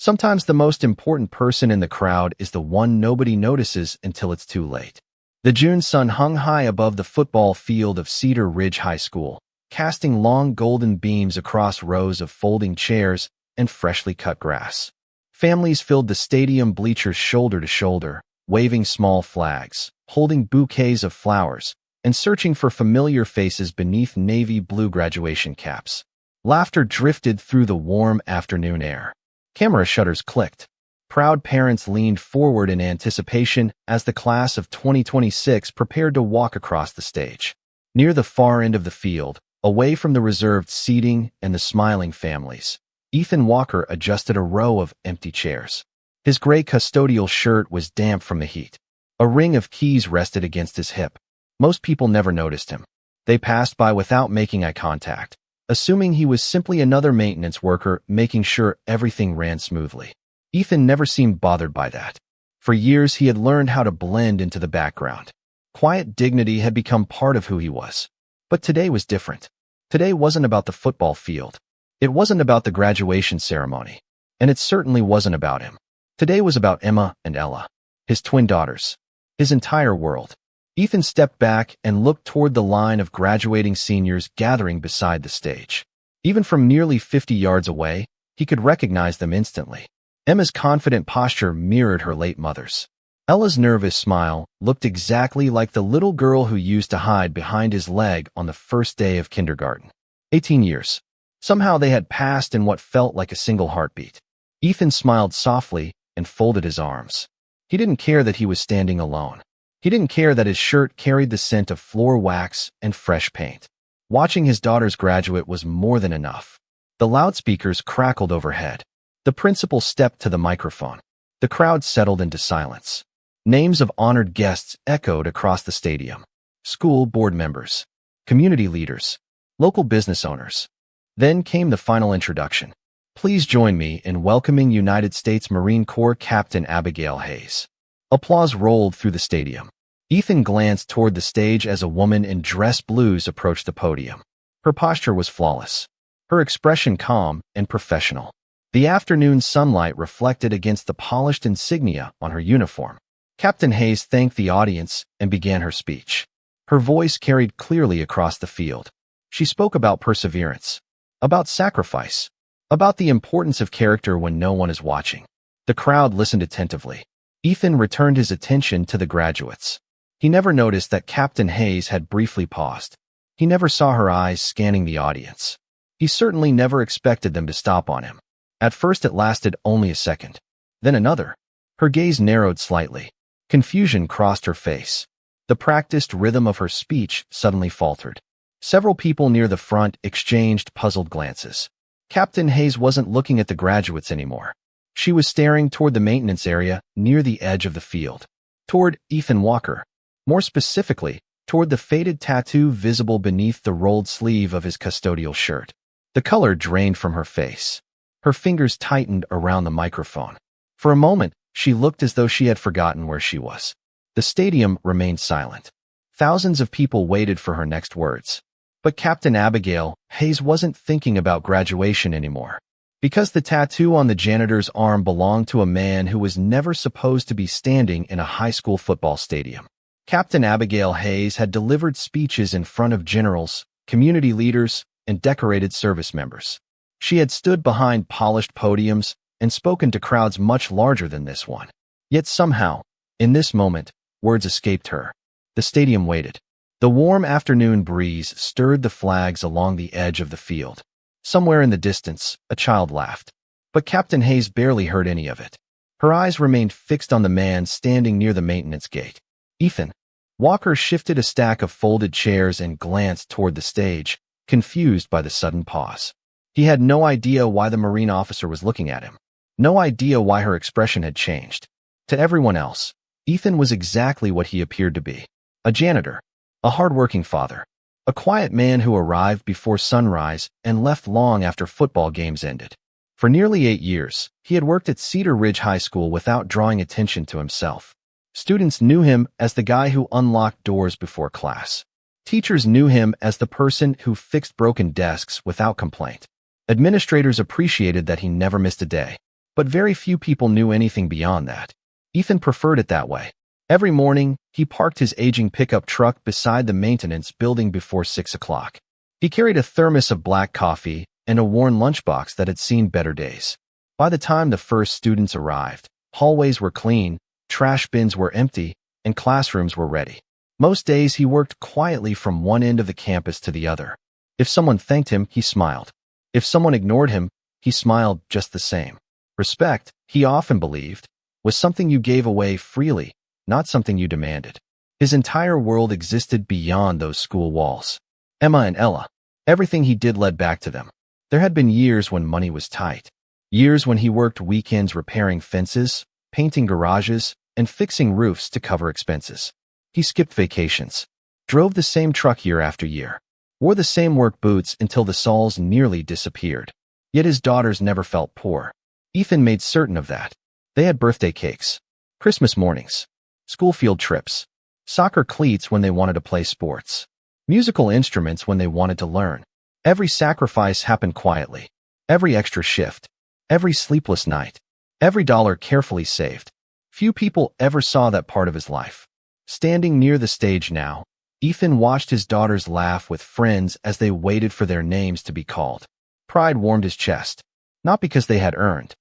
Sometimes the most important person in the crowd is the one nobody notices until it's too late. The June sun hung high above the football field of Cedar Ridge High School, casting long golden beams across rows of folding chairs and freshly cut grass. Families filled the stadium bleachers shoulder to shoulder, waving small flags, holding bouquets of flowers, and searching for familiar faces beneath navy blue graduation caps. Laughter drifted through the warm afternoon air. Camera shutters clicked. Proud parents leaned forward in anticipation as the class of 2026 prepared to walk across the stage. Near the far end of the field, away from the reserved seating and the smiling families, Ethan Walker adjusted a row of empty chairs. His gray custodial shirt was damp from the heat. A ring of keys rested against his hip. Most people never noticed him. They passed by without making eye contact, assuming he was simply another maintenance worker making sure everything ran smoothly. Ethan never seemed bothered by that. For years, he had learned how to blend into the background. Quiet dignity had become part of who he was. But today was different. Today wasn't about the football field. It wasn't about the graduation ceremony. And it certainly wasn't about him. Today was about Emma and Ella, his twin daughters, his entire world. Ethan stepped back and looked toward the line of graduating seniors gathering beside the stage. Even from nearly 50 yards away, he could recognize them instantly. Emma's confident posture mirrored her late mother's. Ella's nervous smile looked exactly like the little girl who used to hide behind his leg on the first day of kindergarten. 18 years. Somehow they had passed in what felt like a single heartbeat. Ethan smiled softly and folded his arms. He didn't care that he was standing alone. He didn't care that his shirt carried the scent of floor wax and fresh paint. Watching his daughter's graduate was more than enough. The loudspeakers crackled overhead. The principal stepped to the microphone. The crowd settled into silence. Names of honored guests echoed across the stadium. School board members, community leaders, local business owners. Then came the final introduction. Please join me in welcoming United States Marine Corps Captain Abigail Hayes. Applause rolled through the stadium. Ethan glanced toward the stage as a woman in dress blues approached the podium. Her posture was flawless. Her expression calm and professional. The afternoon sunlight reflected against the polished insignia on her uniform. Captain Hayes thanked the audience and began her speech. Her voice carried clearly across the field. She spoke about perseverance, about sacrifice, about the importance of character when no one is watching. The crowd listened attentively. Ethan returned his attention to the graduates. He never noticed that Captain Hayes had briefly paused. He never saw her eyes scanning the audience. He certainly never expected them to stop on him. At first it lasted only a second. Then another. Her gaze narrowed slightly. Confusion crossed her face. The practiced rhythm of her speech suddenly faltered. Several people near the front exchanged puzzled glances. Captain Hayes wasn't looking at the graduates anymore. She was staring toward the maintenance area near the edge of the field. Toward Ethan Walker. More specifically, toward the faded tattoo visible beneath the rolled sleeve of his custodial shirt. The color drained from her face. Her fingers tightened around the microphone. For a moment, she looked as though she had forgotten where she was. The stadium remained silent. Thousands of people waited for her next words. But Captain Abigail Hayes wasn't thinking about graduation anymore. Because the tattoo on the janitor's arm belonged to a man who was never supposed to be standing in a high school football stadium. Captain Abigail Hayes had delivered speeches in front of generals, community leaders, and decorated service members. She had stood behind polished podiums and spoken to crowds much larger than this one. Yet somehow, in this moment, words escaped her. The stadium waited. The warm afternoon breeze stirred the flags along the edge of the field. Somewhere in the distance, a child laughed. But Captain Hayes barely heard any of it. Her eyes remained fixed on the man standing near the maintenance gate. Ethan Walker shifted a stack of folded chairs and glanced toward the stage, confused by the sudden pause. He had no idea why the Marine officer was looking at him. No idea why her expression had changed. To everyone else, Ethan was exactly what he appeared to be. A janitor. A hard-working father. A quiet man who arrived before sunrise and left long after football games ended. For nearly 8 years, he had worked at Cedar Ridge High School without drawing attention to himself. Students knew him as the guy who unlocked doors before class. Teachers knew him as the person who fixed broken desks without complaint. Administrators appreciated that he never missed a day. But very few people knew anything beyond that. Ethan preferred it that way. Every morning, he parked his aging pickup truck beside the maintenance building before 6 o'clock. He carried a thermos of black coffee and a worn lunchbox that had seen better days. By the time the first students arrived, hallways were clean, trash bins were empty, and classrooms were ready. Most days he worked quietly from one end of the campus to the other. If someone thanked him, he smiled. If someone ignored him, he smiled just the same. Respect, he often believed, was something you gave away freely, not something you demanded. His entire world existed beyond those school walls. Emma and Ella. Everything he did led back to them. There had been years when money was tight. Years when he worked weekends repairing fences, painting garages, and fixing roofs to cover expenses. He skipped vacations, drove the same truck year after year, wore the same work boots until the soles nearly disappeared. Yet his daughters never felt poor. Ethan made certain of that. They had birthday cakes, Christmas mornings, school field trips, soccer cleats when they wanted to play sports, musical instruments when they wanted to learn. Every sacrifice happened quietly. Every extra shift, every sleepless night, every dollar carefully saved. Few people ever saw that part of his life. Standing near the stage now, Ethan watched his daughters laugh with friends as they waited for their names to be called. Pride warmed his chest, not because they had earned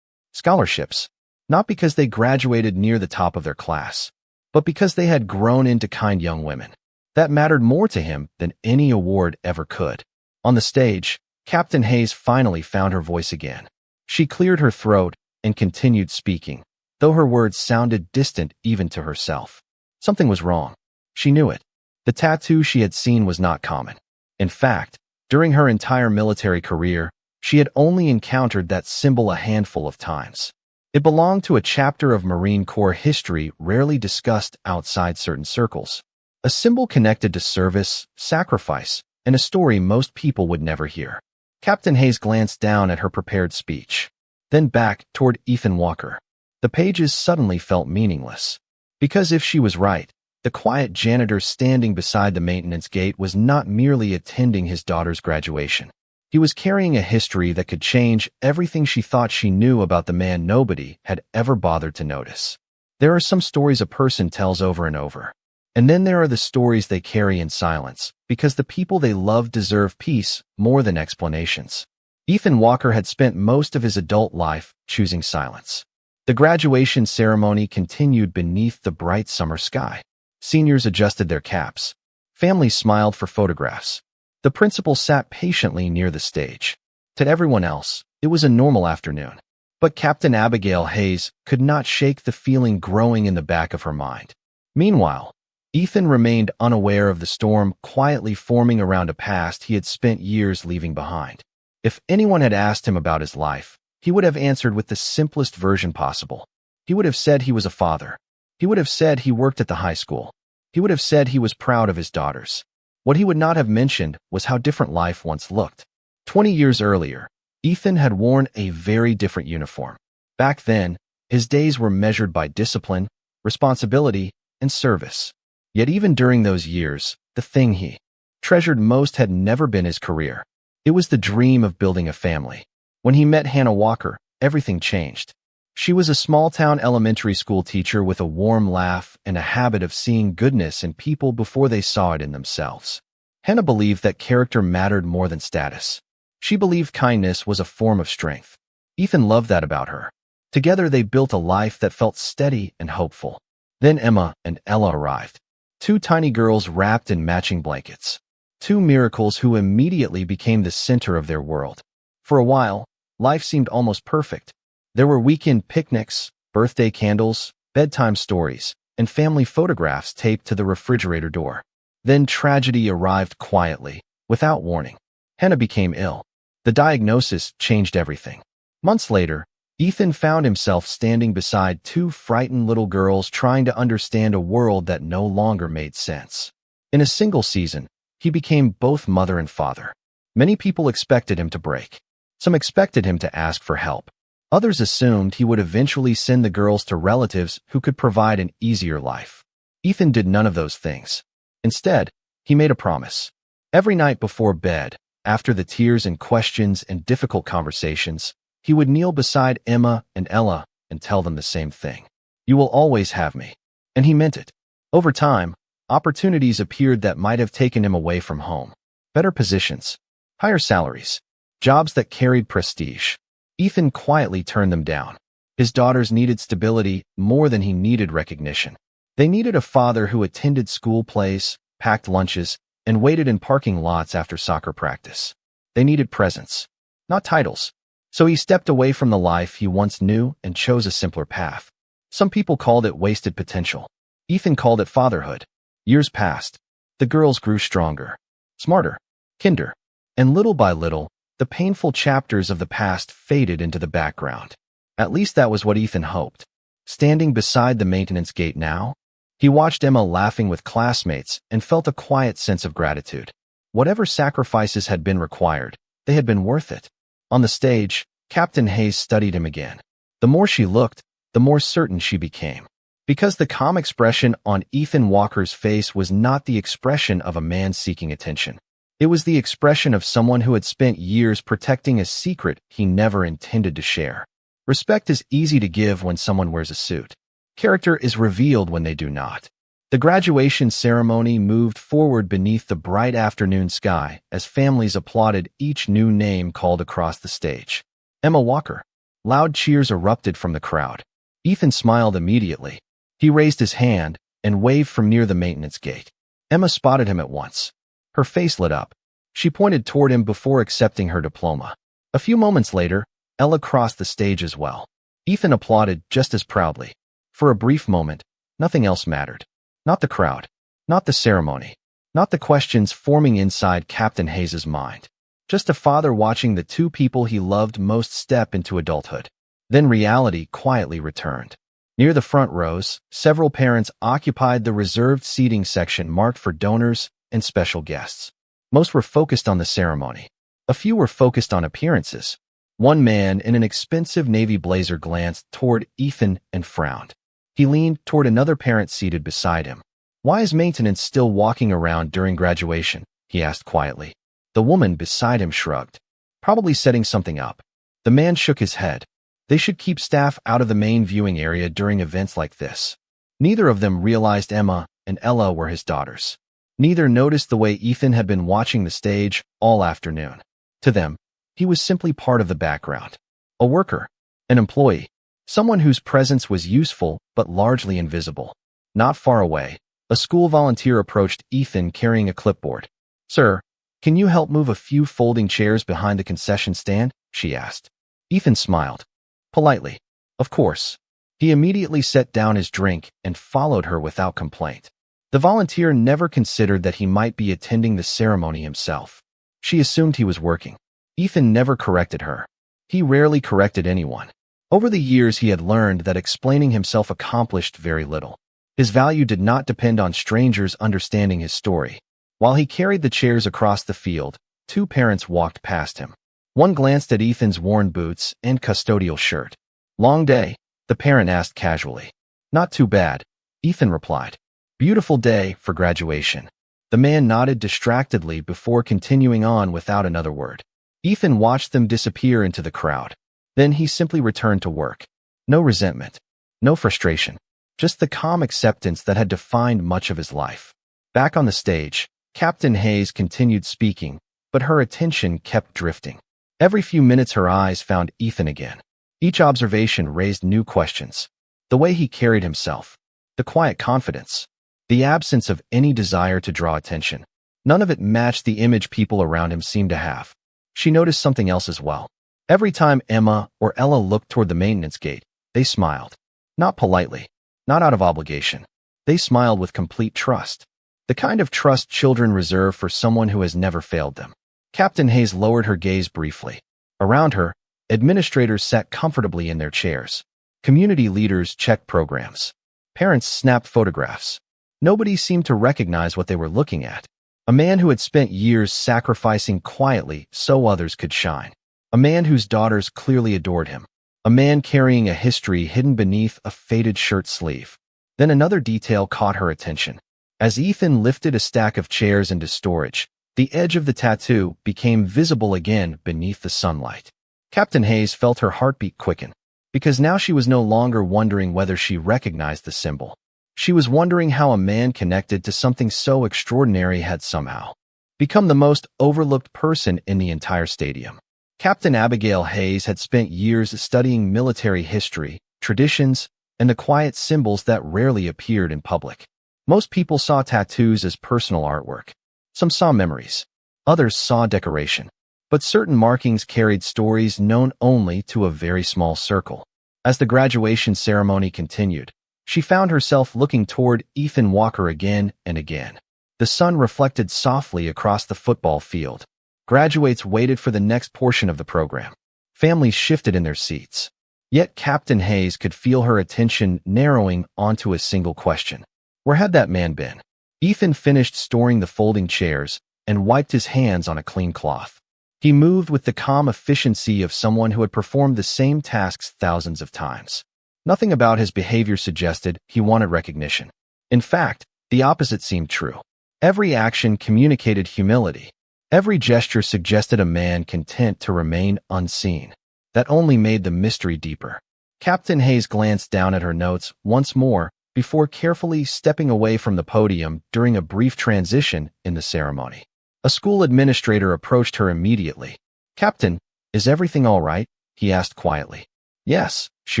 scholarships, not because they graduated near the top of their class, but because they had grown into kind young women. That mattered more to him than any award ever could. On the stage, Captain Hayes finally found her voice again. She cleared her throat and continued speaking, though her words sounded distant even to herself. Something was wrong. She knew it. The tattoo she had seen was not common. In fact, during her entire military career, she had only encountered that symbol a handful of times. It belonged to a chapter of Marine Corps history rarely discussed outside certain circles. A symbol connected to service, sacrifice, and a story most people would never hear. Captain Hayes glanced down at her prepared speech, then back toward Ethan Walker. The pages suddenly felt meaningless. Because if she was right, the quiet janitor standing beside the maintenance gate was not merely attending his daughter's graduation. He was carrying a history that could change everything she thought she knew about the man nobody had ever bothered to notice. There are some stories a person tells over and over. And then there are the stories they carry in silence, because the people they love deserve peace more than explanations. Ethan Walker had spent most of his adult life choosing silence. The graduation ceremony continued beneath the bright summer sky. Seniors adjusted their caps. Families smiled for photographs. The principal sat patiently near the stage. To everyone else, it was a normal afternoon. But Captain Abigail Hayes could not shake the feeling growing in the back of her mind. Meanwhile, Ethan remained unaware of the storm quietly forming around a past he had spent years leaving behind. If anyone had asked him about his life, he would have answered with the simplest version possible. He would have said he was a father. He would have said he worked at the high school. He would have said he was proud of his daughters. What he would not have mentioned was how different life once looked. 20 years earlier, Ethan had worn a very different uniform. Back then, his days were measured by discipline, responsibility, and service. Yet even during those years, the thing he treasured most had never been his career. It was the dream of building a family. When he met Hannah Walker, everything changed. She was a small-town elementary school teacher with a warm laugh and a habit of seeing goodness in people before they saw it in themselves. Hannah believed that character mattered more than status. She believed kindness was a form of strength. Ethan loved that about her. Together they built a life that felt steady and hopeful. Then Emma and Ella arrived. Two tiny girls wrapped in matching blankets. Two miracles who immediately became the center of their world. For a while, life seemed almost perfect. There were weekend picnics, birthday candles, bedtime stories, and family photographs taped to the refrigerator door. Then tragedy arrived quietly, without warning. Hannah became ill. The diagnosis changed everything. Months later, Ethan found himself standing beside two frightened little girls trying to understand a world that no longer made sense. In a single season, he became both mother and father. Many people expected him to break. Some expected him to ask for help. Others assumed he would eventually send the girls to relatives who could provide an easier life. Ethan did none of those things. Instead, he made a promise. Every night before bed, after the tears and questions and difficult conversations, He would kneel beside Emma and Ella and tell them the same thing. You will always have me. And he meant it. Over time, opportunities appeared that might have taken him away from home. Better positions, higher salaries, jobs that carried prestige. Ethan quietly turned them down. His daughters needed stability more than he needed recognition. They needed a father who attended school plays, packed lunches, and waited in parking lots after soccer practice. They needed presence, not titles. So he stepped away from the life he once knew and chose a simpler path. Some people called it wasted potential. Ethan called it fatherhood. Years passed. The girls grew stronger, smarter, kinder, and little by little, the painful chapters of the past faded into the background. At least that was what Ethan hoped. Standing beside the maintenance gate now, he watched Emma laughing with classmates and felt a quiet sense of gratitude. Whatever sacrifices had been required, they had been worth it. On the stage, Captain Hayes studied him again. The more she looked, the more certain she became. Because the calm expression on Ethan Walker's face was not the expression of a man seeking attention. It was the expression of someone who had spent years protecting a secret he never intended to share. Respect is easy to give when someone wears a suit. Character is revealed when they do not. The graduation ceremony moved forward beneath the bright afternoon sky as families applauded each new name called across the stage. Emma Walker. Loud cheers erupted from the crowd. Ethan smiled immediately. He raised his hand and waved from near the maintenance gate. Emma spotted him at once. Her face lit up. She pointed toward him before accepting her diploma. A few moments later, Ella crossed the stage as well. Ethan applauded just as proudly. For a brief moment, nothing else mattered. Not the crowd, not the ceremony, not the questions forming inside Captain Hayes's mind. Just a father watching the two people he loved most step into adulthood. Then reality quietly returned. Near the front rows, several parents occupied the reserved seating section marked for donors and special guests. Most were focused on the ceremony. A few were focused on appearances. One man in an expensive navy blazer glanced toward Ethan and frowned. He leaned toward another parent seated beside him. Why is maintenance still walking around during graduation? He asked quietly. The woman beside him shrugged. Probably setting something up. The man shook his head. They should keep staff out of the main viewing area during events like this. Neither of them realized Emma and Ella were his daughters. Neither noticed the way Ethan had been watching the stage all afternoon. To them, he was simply part of the background. A worker, an employee, someone whose presence was useful but largely invisible. Not far away, a school volunteer approached Ethan carrying a clipboard. Sir, can you help move a few folding chairs behind the concession stand? She asked. Ethan smiled. Politely. Of course. He immediately set down his drink and followed her without complaint. The volunteer never considered that he might be attending the ceremony himself. She assumed he was working. Ethan never corrected her. He rarely corrected anyone. Over the years, he had learned that explaining himself accomplished very little. His value did not depend on strangers understanding his story. While he carried the chairs across the field, two parents walked past him. One glanced at Ethan's worn boots and custodial shirt. Long day? The parent asked casually. Not too bad, Ethan replied. Beautiful day for graduation. The man nodded distractedly before continuing on without another word. Ethan watched them disappear into the crowd. Then he simply returned to work. No resentment, no frustration, just the calm acceptance that had defined much of his life. Back on the stage, Captain Hayes continued speaking, but her attention kept drifting. Every few minutes her eyes found Ethan again. Each observation raised new questions. The way he carried himself, the quiet confidence, the absence of any desire to draw attention. None of it matched the image people around him seemed to have. She noticed something else as well. Every time Emma or Ella looked toward the maintenance gate, they smiled. Not politely, not out of obligation. They smiled with complete trust. The kind of trust children reserve for someone who has never failed them. Captain Hayes lowered her gaze briefly. Around her, administrators sat comfortably in their chairs. Community leaders checked programs. Parents snapped photographs. Nobody seemed to recognize what they were looking at. A man who had spent years sacrificing quietly so others could shine. A man whose daughters clearly adored him. A man carrying a history hidden beneath a faded shirt sleeve. Then another detail caught her attention. As Ethan lifted a stack of chairs into storage, the edge of the tattoo became visible again beneath the sunlight. Captain Hayes felt her heartbeat quicken, because now she was no longer wondering whether she recognized the symbol. She was wondering how a man connected to something so extraordinary had somehow become the most overlooked person in the entire stadium. Captain Abigail Hayes had spent years studying military history, traditions, and the quiet symbols that rarely appeared in public. Most people saw tattoos as personal artwork. Some saw memories. Others saw decoration. But certain markings carried stories known only to a very small circle. As the graduation ceremony continued, she found herself looking toward Ethan Walker again and again. The sun reflected softly across the football field. Graduates waited for the next portion of the program. Families shifted in their seats. Yet Captain Hayes could feel her attention narrowing onto a single question. Where had that man been? Ethan finished storing the folding chairs and wiped his hands on a clean cloth. He moved with the calm efficiency of someone who had performed the same tasks thousands of times. Nothing about his behavior suggested he wanted recognition. In fact, the opposite seemed true. Every action communicated humility. Every gesture suggested a man content to remain unseen. That only made the mystery deeper. Captain Hayes glanced down at her notes once more before carefully stepping away from the podium during a brief transition in the ceremony. A school administrator approached her immediately. "Captain, is everything all right?" he asked quietly. "Yes," she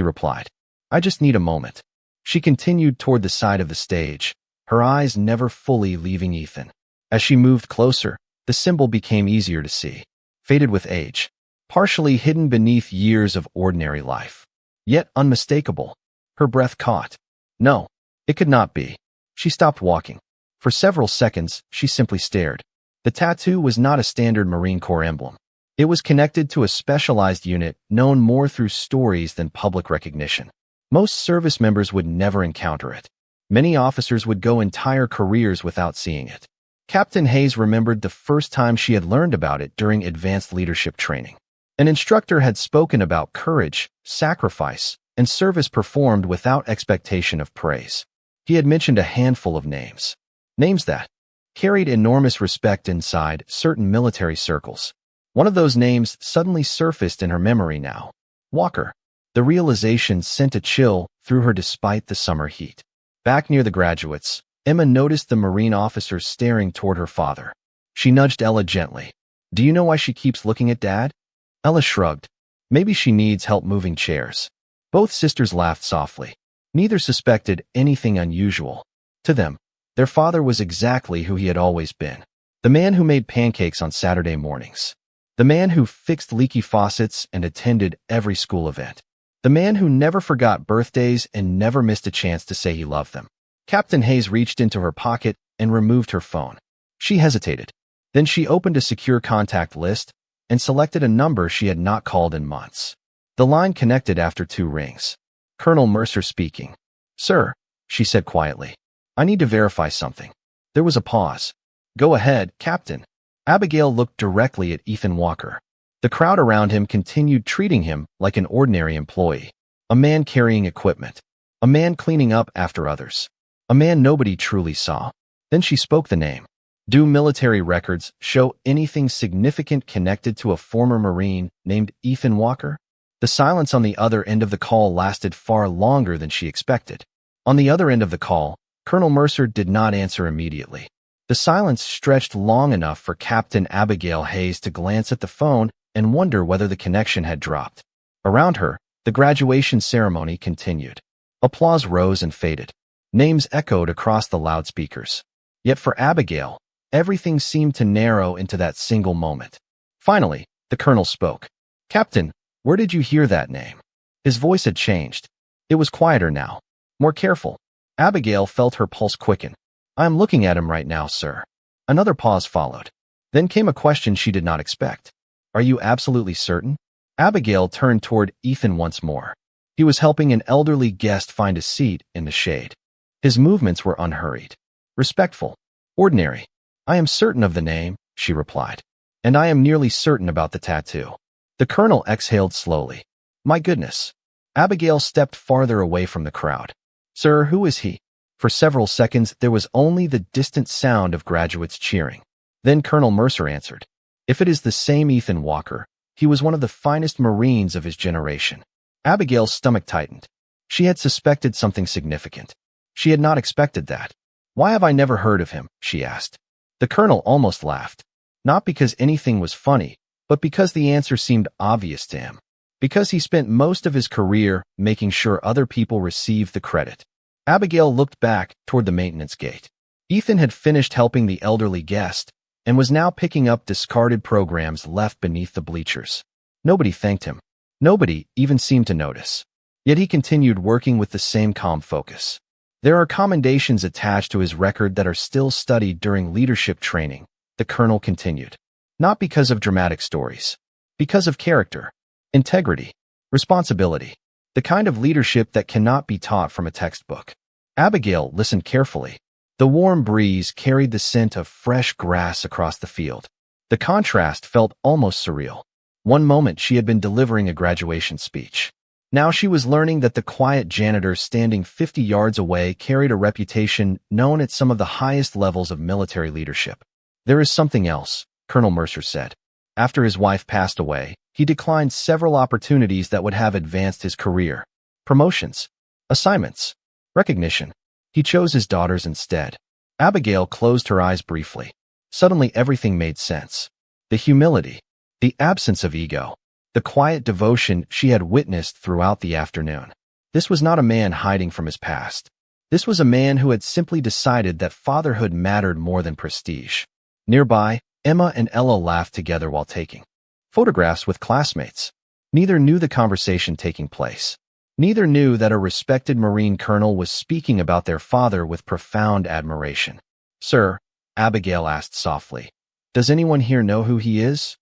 replied. "I just need a moment." She continued toward the side of the stage, her eyes never fully leaving Ethan. As she moved closer, the symbol became easier to see, faded with age, partially hidden beneath years of ordinary life. Yet unmistakable. Her breath caught. No, it could not be. She stopped walking. For several seconds, she simply stared. The tattoo was not a standard Marine Corps emblem. It was connected to a specialized unit known more through stories than public recognition. Most service members would never encounter it. Many officers would go entire careers without seeing it. Captain Hayes remembered the first time she had learned about it during advanced leadership training. An instructor had spoken about courage, sacrifice, and service performed without expectation of praise. He had mentioned a handful of names. Names that carried enormous respect inside certain military circles. One of those names suddenly surfaced in her memory now. Walker. The realization sent a chill through her despite the summer heat. Back near the graduates, Emma noticed the Marine officers staring toward her father. She nudged Ella gently. "Do you know why she keeps looking at Dad?" Ella shrugged. "Maybe she needs help moving chairs." Both sisters laughed softly. Neither suspected anything unusual. To them, their father was exactly who he had always been. The man who made pancakes on Saturday mornings. The man who fixed leaky faucets and attended every school event. The man who never forgot birthdays and never missed a chance to say he loved them. Captain Hayes reached into her pocket and removed her phone. She hesitated. Then she opened a secure contact list and selected a number she had not called in months. The line connected after 2 rings. Colonel Mercer speaking. "Sir," she said quietly, "I need to verify something." There was a pause. "Go ahead, Captain." Abigail looked directly at Ethan Walker. The crowd around him continued treating him like an ordinary employee. A man carrying equipment. A man cleaning up after others. A man nobody truly saw. Then she spoke the name. "Do military records show anything significant connected to a former Marine named Ethan Walker?" The silence on the other end of the call lasted far longer than she expected. On the other end of the call, Colonel Mercer did not answer immediately. The silence stretched long enough for Captain Abigail Hayes to glance at the phone and wonder whether the connection had dropped. Around her, the graduation ceremony continued. Applause rose and faded. Names echoed across the loudspeakers. Yet for Abigail, everything seemed to narrow into that single moment. Finally, the colonel spoke. "Captain, where did you hear that name?" His voice had changed. It was quieter now, more careful. Abigail felt her pulse quicken. "I am looking at him right now, sir." Another pause followed. Then came a question she did not expect. "Are you absolutely certain?" Abigail turned toward Ethan once more. He was helping an elderly guest find a seat in the shade. His movements were unhurried, respectful, ordinary. "I am certain of the name," she replied. "And I am nearly certain about the tattoo." The colonel exhaled slowly. "My goodness." Abigail stepped farther away from the crowd. "Sir, who is he?" For several seconds, there was only the distant sound of graduates cheering. Then Colonel Mercer answered. "If it is the same Ethan Walker, He was one of the finest Marines of his generation. Abigail's stomach tightened. She had suspected something significant. She had not expected that. "Why have I never heard of him?" she asked. The colonel almost laughed. Not because anything was funny, but because the answer seemed obvious to him. Because he spent most of his career making sure other people received the credit. Abigail looked back toward the maintenance gate. Ethan had finished helping the elderly guest and was now picking up discarded programs left beneath the bleachers. Nobody thanked him. Nobody even seemed to notice. Yet he continued working with the same calm focus. "There are commendations attached to his record that are still studied during leadership training," the colonel continued. "Not because of dramatic stories. Because of character, integrity, responsibility. The kind of leadership that cannot be taught from a textbook." Abigail listened carefully. The warm breeze carried the scent of fresh grass across the field. The contrast felt almost surreal. One moment she had been delivering a graduation speech. Now she was learning that the quiet janitor standing 50 yards away carried a reputation known at some of the highest levels of military leadership. "There is something else," Colonel Mercer said. After his wife passed away, he declined several opportunities that would have advanced his career. Promotions, assignments, recognition. He chose his daughters instead. Abigail closed her eyes briefly. Suddenly everything made sense. The humility, the absence of ego, the quiet devotion she had witnessed throughout the afternoon. This was not a man hiding from his past. This was a man who had simply decided that fatherhood mattered more than prestige. Nearby, Emma and Ella laughed together while taking photographs with classmates. Neither knew the conversation taking place. Neither knew that a respected Marine colonel was speaking about their father with profound admiration. "Sir," Abigail asked softly, "does anyone here know who he is?"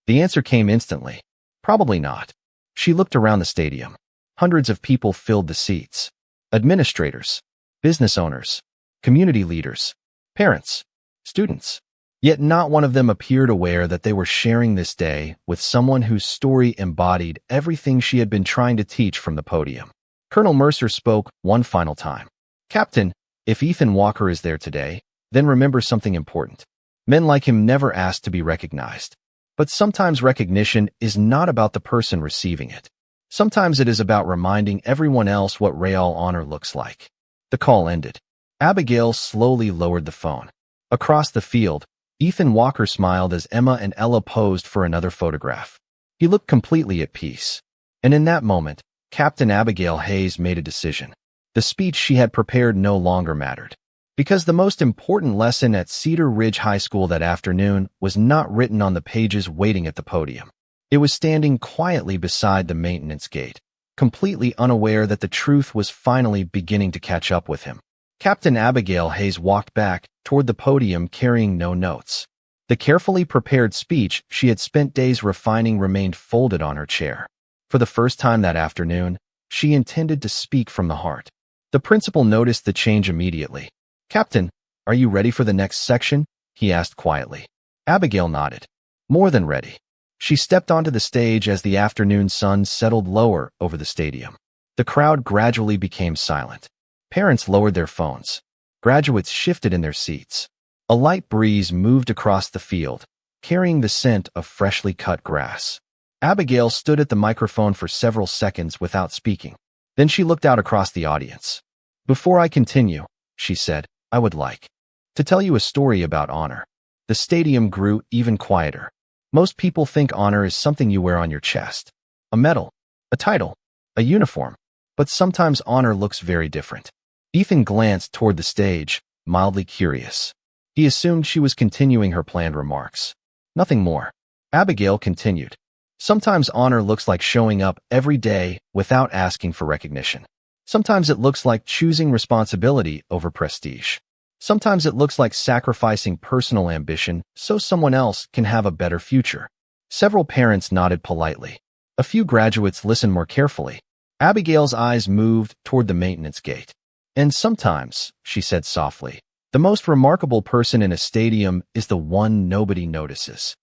The answer came instantly. Probably not. She looked around the stadium. Hundreds of people filled the seats. Administrators, business owners, community leaders, parents, students. Yet not one of them appeared aware that they were sharing this day with someone whose story embodied everything she had been trying to teach from the podium. Colonel Mercer spoke one final time. "Captain, if Ethan Walker is there today, then remember something important. Men like him never asked to be recognized. But sometimes recognition is not about the person receiving it. Sometimes it is about reminding everyone else what real honor looks like." The call ended. Abigail slowly lowered the phone. Across the field, Ethan Walker smiled as Emma and Ella posed for another photograph. He looked completely at peace. And in that moment, Captain Abigail Hayes made a decision. The speech she had prepared no longer mattered. Because the most important lesson at Cedar Ridge High School that afternoon was not written on the pages waiting at the podium. It was standing quietly beside the maintenance gate, completely unaware that the truth was finally beginning to catch up with him. Captain Abigail Hayes walked back toward the podium carrying no notes. The carefully prepared speech she had spent days refining remained folded on her chair. For the first time that afternoon, she intended to speak from the heart. The principal noticed the change immediately. "Captain, are you ready for the next section?" he asked quietly. Abigail nodded. More than ready. She stepped onto the stage as the afternoon sun settled lower over the stadium. The crowd gradually became silent. Parents lowered their phones. Graduates shifted in their seats. A light breeze moved across the field, carrying the scent of freshly cut grass. Abigail stood at the microphone for several seconds without speaking. Then she looked out across the audience. "Before I continue," she said, "I would like to tell you a story about honor." The stadium grew even quieter. Most people think honor is something you wear on your chest. A medal, a title, a uniform. But sometimes honor looks very different. Ethan glanced toward the stage, mildly curious. He assumed she was continuing her planned remarks. Nothing more. Abigail continued. "Sometimes honor looks like showing up every day without asking for recognition. Sometimes it looks like choosing responsibility over prestige. Sometimes it looks like sacrificing personal ambition so someone else can have a better future." Several parents nodded politely. A few graduates listened more carefully. Abigail's eyes moved toward the maintenance gate. "And sometimes," she said softly, "the most remarkable person in a stadium is the one nobody notices."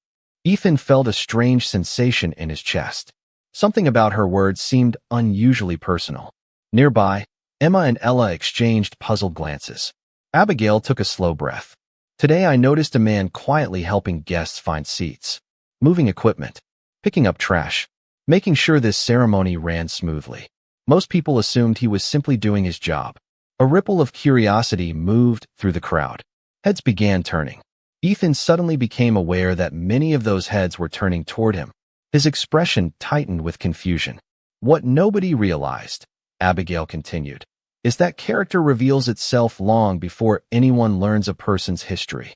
Ethan felt a strange sensation in his chest. Something about her words seemed unusually personal. Nearby, Emma and Ella exchanged puzzled glances. Abigail took a slow breath. "Today I noticed a man quietly helping guests find seats, moving equipment, picking up trash, making sure this ceremony ran smoothly. Most people assumed he was simply doing his job. A ripple of curiosity moved through the crowd. Heads began turning. Ethan suddenly became aware that many of those heads were turning toward him. His expression tightened with confusion. What nobody realized, Abigail continued, is that character reveals itself long before anyone learns a person's history.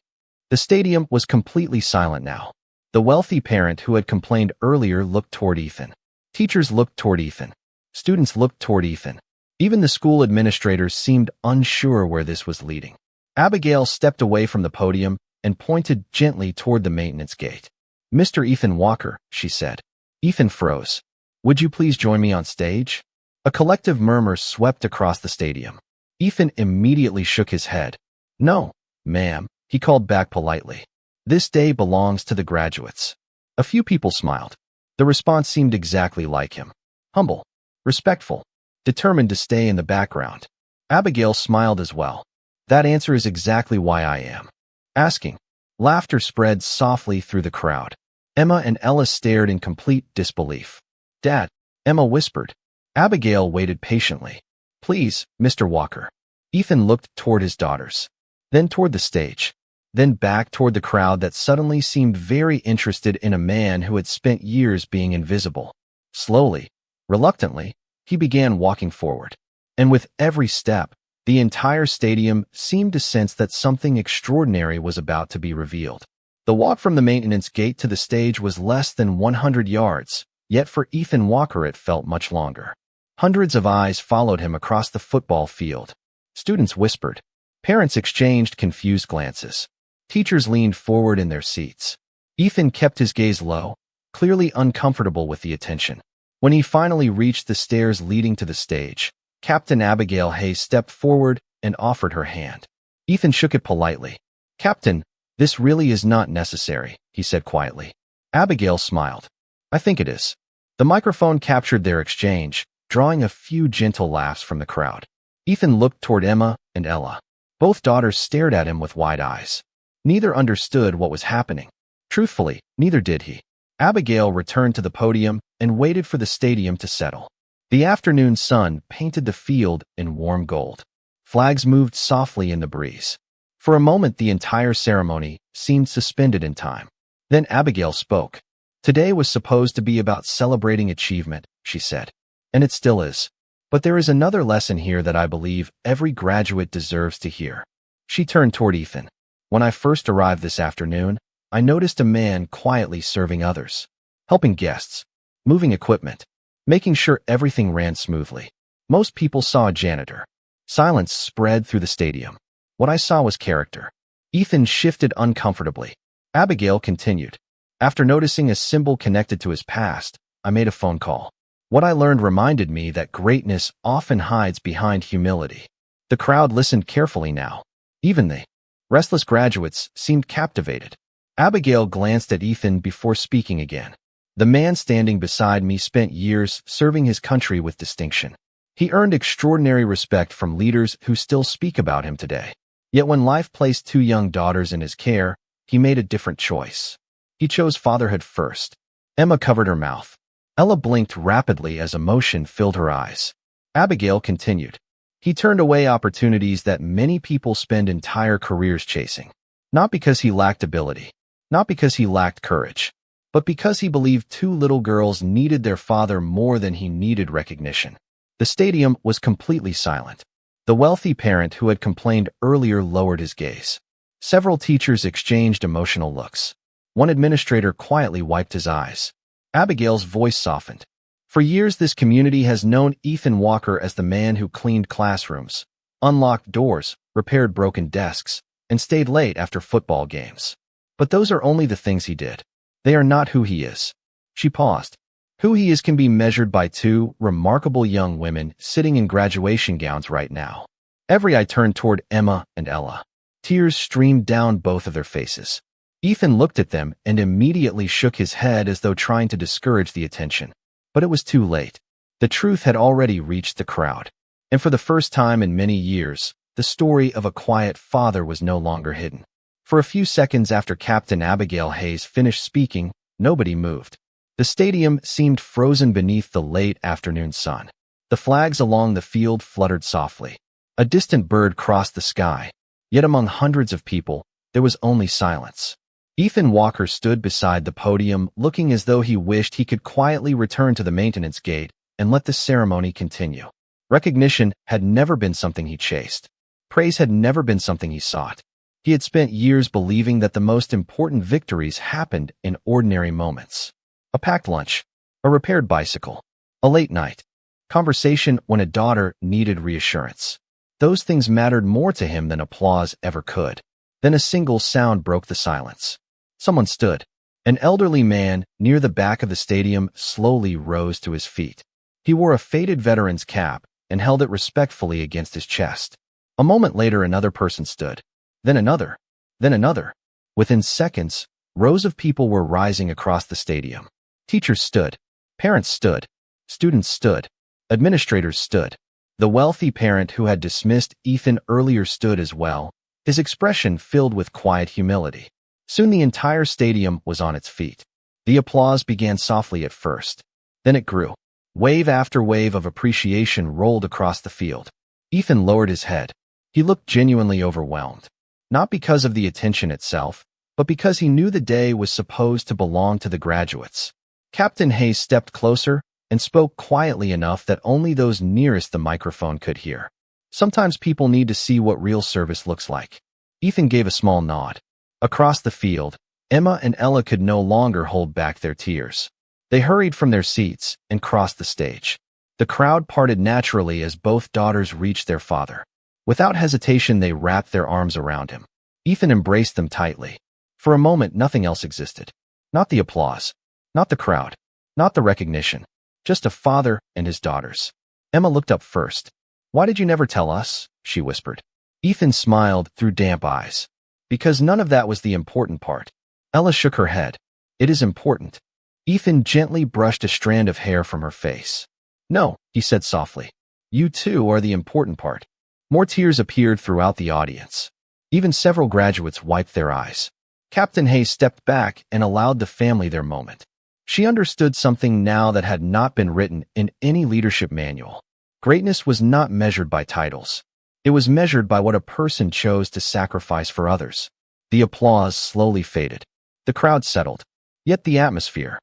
The stadium was completely silent now. The wealthy parent who had complained earlier looked toward Ethan. Teachers looked toward Ethan. Students looked toward Ethan. Even the school administrators seemed unsure where this was leading. Abigail stepped away from the podium and pointed gently toward the maintenance gate. "Mr. Ethan Walker," she said. Ethan froze. "Would you please join me on stage?" A collective murmur swept across the stadium. Ethan immediately shook his head. "No, ma'am," he called back politely. "This day belongs to the graduates." A few people smiled. The response seemed exactly like him. Humble, respectful, determined to stay in the background. Abigail smiled as well. "That answer is exactly why I am asking." Laughter spread softly through the crowd. Emma and Ella stared in complete disbelief. "Dad," Emma whispered. Abigail waited patiently. "Please, Mr. Walker." Ethan looked toward his daughters, then toward the stage, then back toward the crowd that suddenly seemed very interested in a man who had spent years being invisible. Slowly, reluctantly, he began walking forward. And with every step, the entire stadium seemed to sense that something extraordinary was about to be revealed. The walk from the maintenance gate to the stage was less than 100 yards, yet for Ethan Walker it felt much longer. Hundreds of eyes followed him across the football field. Students whispered. Parents exchanged confused glances. Teachers leaned forward in their seats. Ethan kept his gaze low, clearly uncomfortable with the attention. When he finally reached the stairs leading to the stage, Captain Abigail Hayes stepped forward and offered her hand. Ethan shook it politely. "Captain, this really is not necessary," he said quietly. Abigail smiled. "I think it is." The microphone captured their exchange, drawing a few gentle laughs from the crowd. Ethan looked toward Emma and Ella. Both daughters stared at him with wide eyes. Neither understood what was happening. Truthfully, neither did he. Abigail returned to the podium and waited for the stadium to settle. The afternoon sun painted the field in warm gold. Flags moved softly in the breeze. For a moment, the entire ceremony seemed suspended in time. Then Abigail spoke. "Today was supposed to be about celebrating achievement," she said. "And it still is. But there is another lesson here that I believe every graduate deserves to hear." She turned toward Ethan. "When I first arrived this afternoon, I noticed a man quietly serving others, helping guests, moving equipment, making sure everything ran smoothly. Most people saw a janitor. Silence spread through the stadium. What I saw was character." Ethan shifted uncomfortably. Abigail continued. "After noticing a symbol connected to his past, I made a phone call. What I learned reminded me that greatness often hides behind humility." The crowd listened carefully now. Even the restless graduates seemed captivated. Abigail glanced at Ethan before speaking again. "The man standing beside me spent years serving his country with distinction. He earned extraordinary respect from leaders who still speak about him today. Yet when life placed two young daughters in his care, he made a different choice. He chose fatherhood first." Emma covered her mouth. Ella blinked rapidly as emotion filled her eyes. Abigail continued. "He turned away opportunities that many people spend entire careers chasing. Not because he lacked ability, not because he lacked courage, but because he believed two little girls needed their father more than he needed recognition." The stadium was completely silent. The wealthy parent who had complained earlier lowered his gaze. Several teachers exchanged emotional looks. One administrator quietly wiped his eyes. Abigail's voice softened. "For years, this community has known Ethan Walker as the man who cleaned classrooms, unlocked doors, repaired broken desks, and stayed late after football games. But those are only the things he did. They are not who he is." She paused. "Who he is can be measured by two remarkable young women sitting in graduation gowns right now." Every eye turned toward Emma and Ella. Tears streamed down both of their faces. Ethan looked at them and immediately shook his head as though trying to discourage the attention. But it was too late. The truth had already reached the crowd. And for the first time in many years, the story of a quiet father was no longer hidden. For a few seconds after Captain Abigail Hayes finished speaking, nobody moved. The stadium seemed frozen beneath the late afternoon sun. The flags along the field fluttered softly. A distant bird crossed the sky. Yet among hundreds of people, there was only silence. Ethan Walker stood beside the podium, looking as though he wished he could quietly return to the maintenance gate and let the ceremony continue. Recognition had never been something he chased. Praise had never been something he sought. He had spent years believing that the most important victories happened in ordinary moments. A packed lunch, a repaired bicycle, a late night, conversation when a daughter needed reassurance. Those things mattered more to him than applause ever could. Then a single sound broke the silence. Someone stood. An elderly man near the back of the stadium slowly rose to his feet. He wore a faded veteran's cap and held it respectfully against his chest. A moment later, another person stood. Then another. Then another. Within seconds, rows of people were rising across the stadium. Teachers stood. Parents stood. Students stood. Administrators stood. The wealthy parent who had dismissed Ethan earlier stood as well, his expression filled with quiet humility. Soon the entire stadium was on its feet. The applause began softly at first. Then it grew. Wave after wave of appreciation rolled across the field. Ethan lowered his head. He looked genuinely overwhelmed. Not because of the attention itself, but because he knew the day was supposed to belong to the graduates. Captain Hayes stepped closer and spoke quietly enough that only those nearest the microphone could hear. Sometimes people need to see what real service looks like. Ethan gave a small nod. Across the field, Emma and Ella could no longer hold back their tears. They hurried from their seats and crossed the stage. The crowd parted naturally as both daughters reached their father. Without hesitation, they wrapped their arms around him. Ethan embraced them tightly. For a moment, nothing else existed. Not the applause. Not the crowd. Not the recognition. Just a father and his daughters. Emma looked up first. "Why did you never tell us?" she whispered. Ethan smiled through damp eyes. "Because none of that was the important part." Ella shook her head. "It is important." Ethan gently brushed a strand of hair from her face. "No," he said softly. "You too are the important part." More tears appeared throughout the audience. Even several graduates wiped their eyes. Captain Hayes stepped back and allowed the family their moment. She understood something now that had not been written in any leadership manual. Greatness was not measured by titles. It was measured by what a person chose to sacrifice for others. The applause slowly faded. The crowd settled. Yet the atmosphere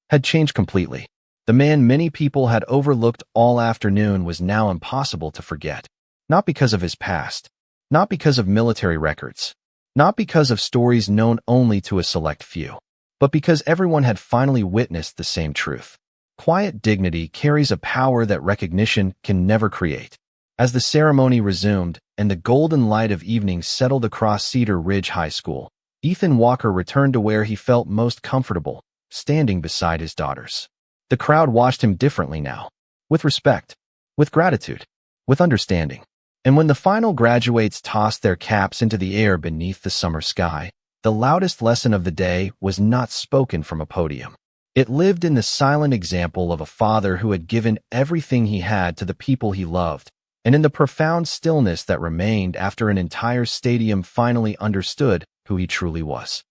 had changed completely. The man many people had overlooked all afternoon was now impossible to forget. Not because of his past. Not because of military records. Not because of stories known only to a select few. But because everyone had finally witnessed the same truth. Quiet dignity carries a power that recognition can never create. As the ceremony resumed and the golden light of evening settled across Cedar Ridge High School, Ethan Walker returned to where he felt most comfortable, standing beside his daughters. The crowd watched him differently now. With respect. With gratitude. With understanding. And when the final graduates tossed their caps into the air beneath the summer sky, the loudest lesson of the day was not spoken from a podium. It lived in the silent example of a father who had given everything he had to the people he loved, and in the profound stillness that remained after an entire stadium finally understood who he truly was.